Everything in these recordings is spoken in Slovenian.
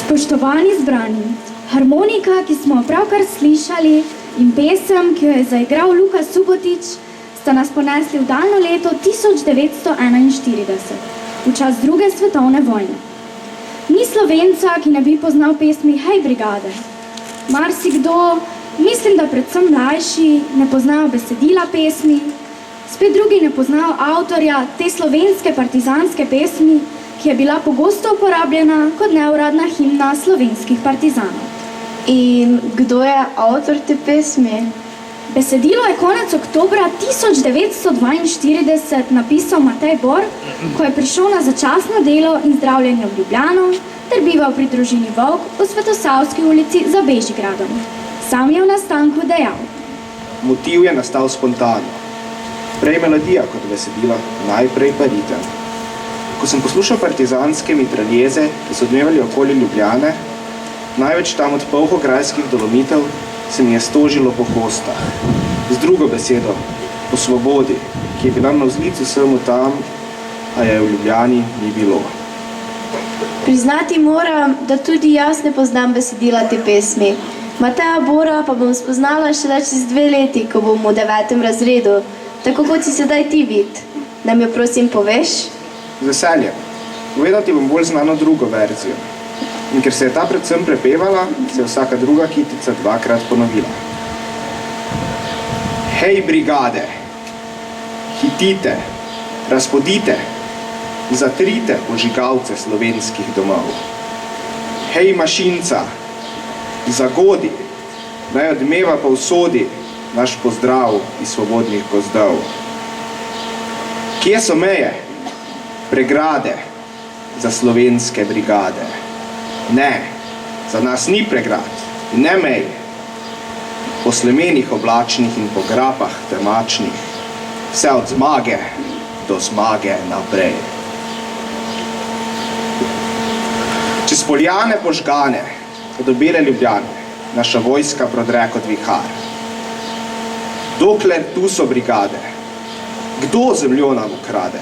Spoštovani zbrani, harmonika, ki smo jo pravkar slišali, in pesem, ki jo je zaigral Luka Subotič, sta nas ponesli v daljno leto 1941, v čas druge svetovne vojne. Ni Slovenca, ki ne bi poznal pesmi Hej brigade. Marsikdo, mislim, da predvsem mlajši, ne poznajo besedila pesmi, spet drugi ne poznajo avtorja te slovenske partizanske pesmi, ki je bila pogosto uporabljena kot neuradna himna slovenskih partizanov. In kdo je avtor te pesmi? Besedilo je konec oktobra 1942 napisal Matej Bor, ko je prišel na začasno delo in zdravljenje v Ljubljano ter bival pri družini Volk v Svetosavski ulici za Bežigradom. Sam je v nastanku dejal. Motiv je nastal spontano. Prej melodija kot besedilo, najprej pa ritem. Ko sem poslušal partizanske mitraljeze, ki so odmevali okoli Ljubljane, največ tam od Polhograjskih Dolomitev, se mi je stožilo po hostah. Z drugo besedo, po svobodi, ki je bila navzlic vsemu tam, a je v Ljubljani ni bilo. Priznati moram, da tudi jaz ne poznam besedila te pesmi. Mateja Bora pa bom spoznala šele čez 2 leti, ko bom v 9. razredu, tako kot si sedaj ti vid. Nam jo prosim poveš? Z veseljem. Povedati bom bolj znano drugo verzijo. In ker se je ta predvsem prepevala, se je vsaka druga kitica 2-krat ponovila. Hej brigade, hitite, razpodite, zatrite požigalce slovenskih domov. Hej mašinca, zagodi, naj odmeva pa vsodi naš pozdrav iz svobodnih gozdov. Kje so meje? Pregrade za slovenske brigade. Ne, za nas ni pregrad in ne mej. Po slemenih oblačnih in po grapah temačnih, vse od zmage do zmage naprej. Čez poljane požgane, od obele Ljubljane, naša vojska prodre kot vihar. Dokler tu so brigade, kdo zemljo nam ukrade?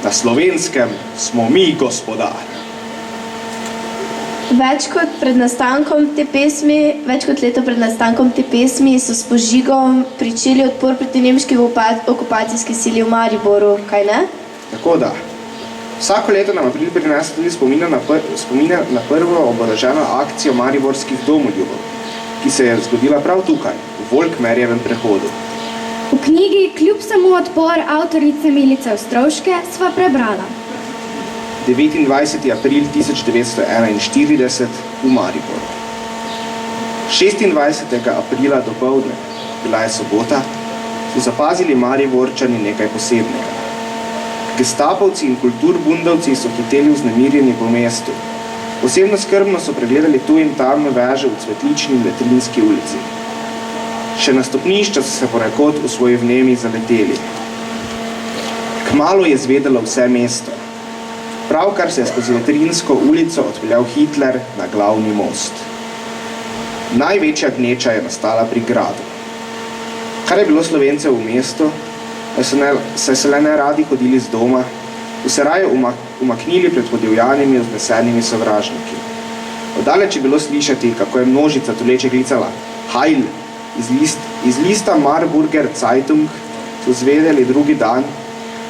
Na Slovenskem smo mi gospodar. Več kot leto pred nastankom te pesmi so s požigom pričeli odpor proti nemški okupacijski sili v Mariboru, kaj ne? Tako da. Vsako leto nam april prinese tudi spomine na prvo oboroženo akcijo mariborskih domoljubov, ki se je zgodila prav tukaj, v Volkmerjevem prehodu. V knjigi Kljub samo odpor avtorice Milice Ostrovške sva prebrala. 29. april 1941 v Mariboru. 26. aprila dopoldne, bila je sobota, so zapazili Mariborčani nekaj posebnega. Gestapovci in kulturbundovci so hiteli vznemirjeni po mestu. Posebno skrbno so pregledali tu in tam veže v Cvetlični in Vetrinski ulici. Še na stopnišča so se ponekod v svoji vnemi zaleteli. Kmalu je zvedelo vse mesto. Pravkar se je skozi Vetrinsko ulico odpeljal Hitler na glavni most. Največja gneča je nastala pri gradu. Kar je bilo Slovencev v mestu, saj se le ne radi hodili z doma, so se raje umaknili pred podivjanimi vznesenimi sovražniki. Oddaleč je bilo slišati, kako je množica tuleče klicala Heil! Iz lista Marburger Zeitung so zvedeli drugi dan,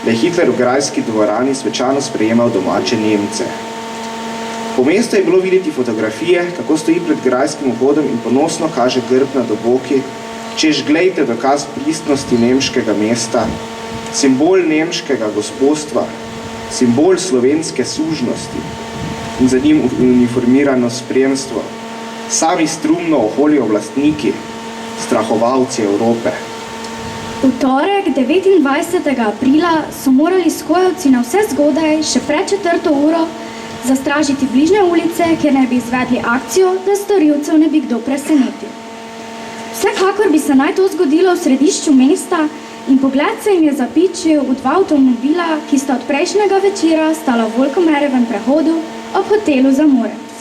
da je Hitler v grajski dvorani svečano sprejemal domače Nemce. Po mestu je bilo videti fotografije, kako stoji pred grajskim vhodom in ponosno kaže grb na doboki, češ glejte dokaz pristnosti nemškega mesta, simbol nemškega gospodstva, simbol slovenske sužnosti in za njim uniformirano spremstvo, sami strumno oholijo oblastniki, strahovalci Evrope. V torek, 29. aprila, so morali skojevci na vse zgodaj, še pred 4. uro, zastražiti bližnje ulice, kjer ne bi izvedli akcijo, da storilcev ne bi kdo presenetil. Vsekakor bi se naj to zgodilo v središču mesta in pogled se jim je zapičil v 2 avtomobila, ki sta od prejšnjega večera stala v Volkmerjevem prehodu ob hotelu Zamorec.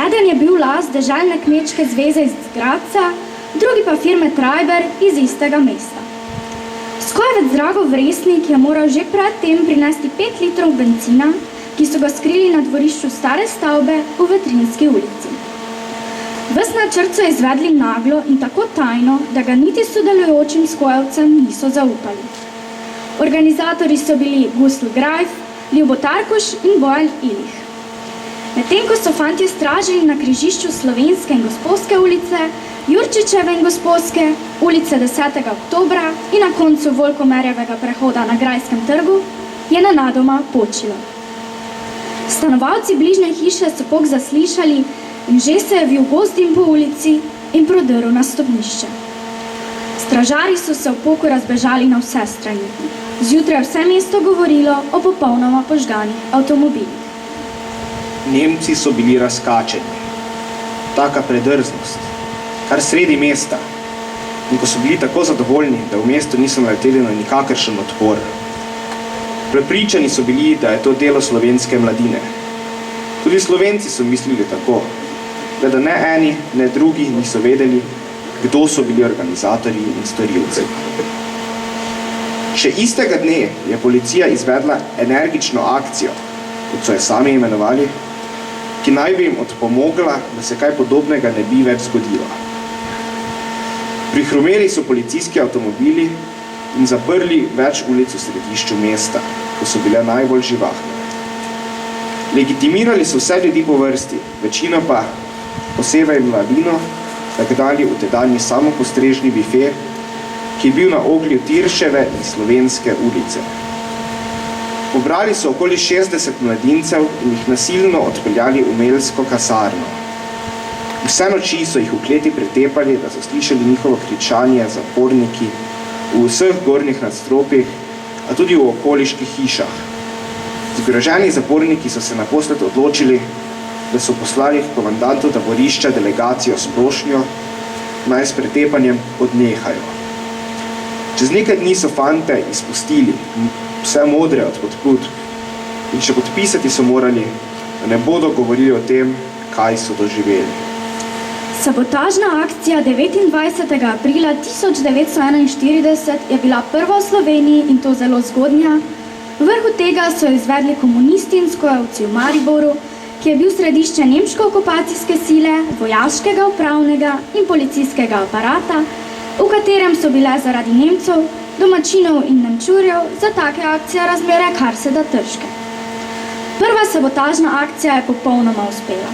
Eden je bil last deželne kmečke zveze iz Gradca, drugi pa firme Trajber iz istega mesta. Skojevec Drago Vresnik je moral že pred tem prinesti 5 litrov bencina, ki so ga skrili na dvorišču stare stavbe v Vetrinski ulici. Ves načrt so izvedli naglo in tako tajno, da ga niti sodelujočim skojevcem niso zaupali. Organizatorji so bili Gustl Grajf, Ljubo Tarkoš in Bojan Ilih. Medtem ko so fantje stražili na križišču Slovenske in Gosposke ulice, Jurčičeve in Gosposke, ulice 10. oktobra in na koncu Volkomerjevega prehoda na Grajskem trgu, je nenadoma počilo. Stanovalci bližnje hiše so pok zaslišali in že se je vil gozdim po ulici in prodrl na stopnišče. Stražari so se v poku razbežali na vse strani. Zjutraj vse mesto govorilo o popolnoma požganih avtomobilih. Nemci so bili razkačeni. Taka predrznost, kar sredi mesta. In ko so bili tako zadovoljni, da v mestu niso naleteli na nikakršen odpor. Prepričani so bili, da je to delo slovenske mladine. Tudi Slovenci so mislili tako, da ne eni, ne drugi niso vedeli, kdo so bili organizatorji in storilci. Še istega dne je policija izvedla energično akcijo, kot so jo sami imenovali, ki naj bi jim odpomogla, da se kaj podobnega ne bi več zgodilo. Prihrumeli so policijski avtomobili in zaprli več ulic v središču mesta, ko so bile najbolj živahne. Legitimirali so vse ljudi po vrsti, večino pa posebej mladino, tako dali v tedanji samopostrežni bife, ki je bil na oglju Tirševe in Slovenske ulice. Pobrali so okoli 60 mladincev in jih nasilno odpeljali v Melsko kasarno. Vse noči so jih v kleti pretepali, da so slišali njihovo kričanje zaporniki v vseh gornjih nadstropjih, a tudi v okoliških hišah. Zgroženi zaporniki so se naposled odločili, da so poslali k komandantu taborišča delegacijo s prošnjo, naj s pretepanjem odnehajo. Čez nekaj dni so fante izpustili, vse modre od podput, in še podpisati so morali, da ne bodo govorili o tem, kaj so doživeli. Sabotažna akcija 29. aprila 1941 je bila prva v Sloveniji in to zelo zgodnja. V vrhu tega so izvedli komunisti in skojevci v Mariboru, ki je bil središče nemško-okupacijske sile, vojaškega, upravnega in policijskega aparata, v katerem so bile zaradi Nemcev, domačinov in Nemčurjev za take akcije razmere kar se da težke. Prva sabotažna akcija je popolnoma uspela.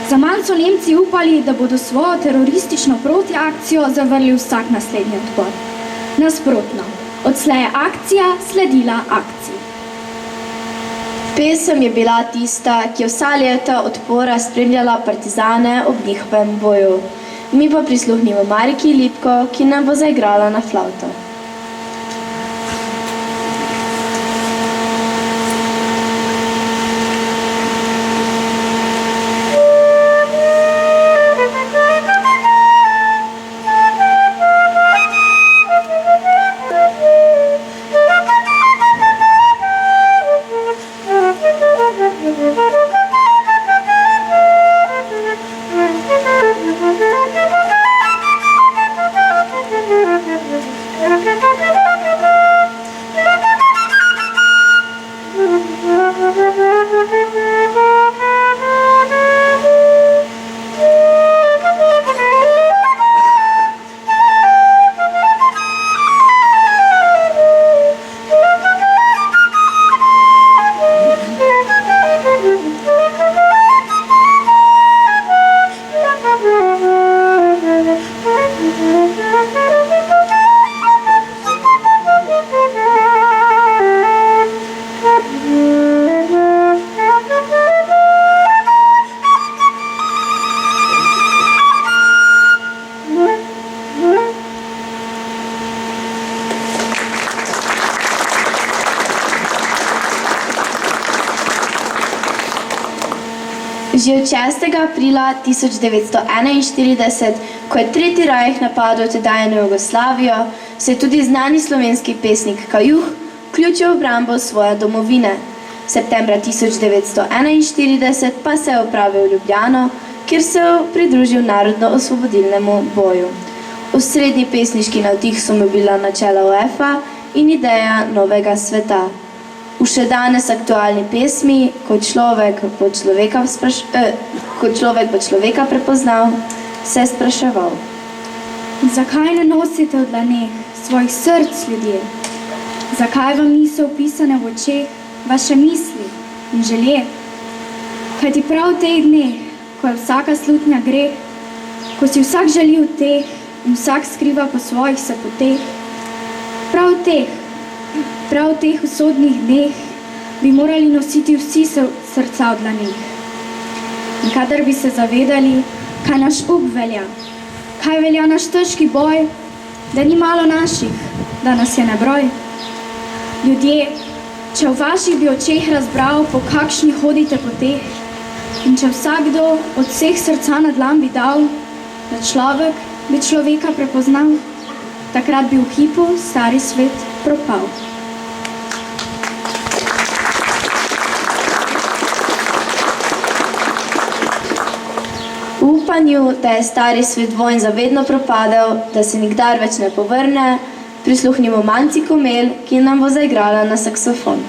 Zaman so Nemci upali, da bodo svojo teroristično protiakcijo zavrli vsak naslednji odpor. Nasprotno, odslej je akcija sledila akciji. Pesem je bila tista, ki je vsa leta odpora spremljala partizane ob njihovem boju. Mi pa prisluhnimo Mariki Lipko, ki nam bo zaigrala na flavto. Že od 6. aprila 1941, ko je Tretji rajh napadel tedajno Jugoslavijo, se je tudi znani slovenski pesnik Kajuh vključil v obrambo svoje domovine. Septembra 1941 pa se je opravil v Ljubljano, kjer se je pridružil narodno-osvobodilnemu boju. Osrednji pesniški navdih so mu bila načela UEFA in ideja novega sveta. v še danes aktualni pesmi, kot človek bo človeka prepoznal, se spraševal. Zakaj ne nosite v dlaneh svojih src, ljudje? Zakaj vam niso opisane v očeh vaše misli in želje? Kajti prav v teh dneh, ko je vsaka slutnja greh, ko si vsak želi v teh in vsak skriva po svojih se poteh, prav v teh usodnih dneh bi morali nositi vsi srca v dlaneh. In kadar bi se zavedali, kaj naš up velja, kaj velja naš težki boj, da ni malo naših, da nas je nebroj. Ljudje, če v vaših bi očeh razbral, po kakšni hodite poteh, in če vsakdo od vseh srca na dlan bi dal, da človek bi človeka prepoznal, takrat bi v hipu stari svet propal. V upanju, da je stari svet vojn zavedno propadel, da se nikdar več ne povrne, prisluhnimo Manci Komel, ki nam bo zaigrala na saksofon.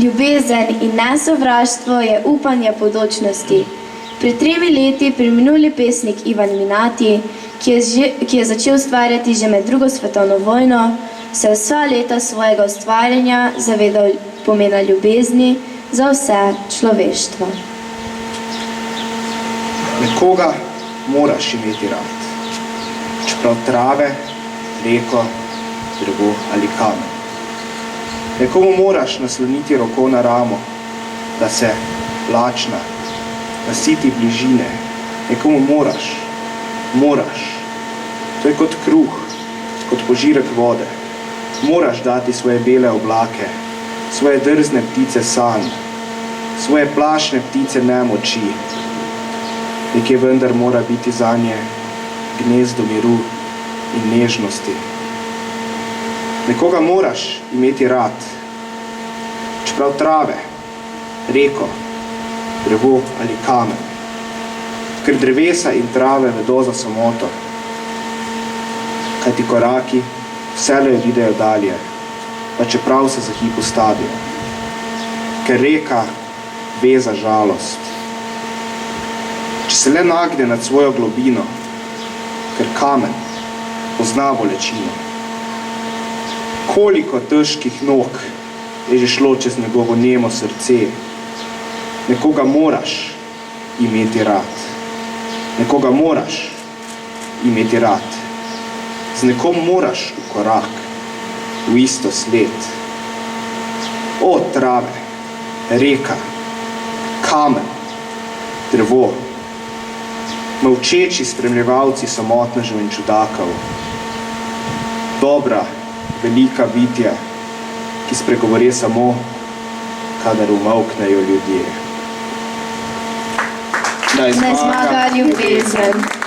Ljubezen in nesovraštvo je upanje bodočnosti. Pred 3 leti preminuli pesnik Ivan Minati, ki je začel ustvarjati že med 2. svetovno vojno, se je vsa leta svojega ustvarjanja zavedal pomena ljubezni za vse človeštvo. Nekoga moraš imeti rad, čeprav trave, reko, drevo ali kamen. Nekomu moraš nasloniti roko na ramo, da se lačna, nasiti bližine. Nekomu moraš. To je kot kruh, kot požirek vode. Moraš dati svoje bele oblake, svoje drzne ptice sanj, svoje plašne ptice nemoči. Nekje vendar mora biti zanje gnezdo miru in nežnosti. Nekoga moraš imeti rad, čeprav trave, reko, drevo ali kamen, ker drevesa in trave vedo za samoto, kajti koraki vselej videjo dalje, pa čeprav se za hip ustavijo, ker reka ve za žalost. Če se le nagne nad svojo globino, ker kamen pozna bolečino. Koliko težkih nog je že šlo čez njegovo nemo srce. Nekoga moraš imeti rad. Nekoga moraš imeti rad. Z nekom moraš v korak, v isto sled. O trave, reka, kamen, drevo, molčeči spremljevalci samotnežev in čudakov, dobra, velika bitja, ki spregovori samo, kadar umolknejo ljudje. Naj zmaga ljubezen.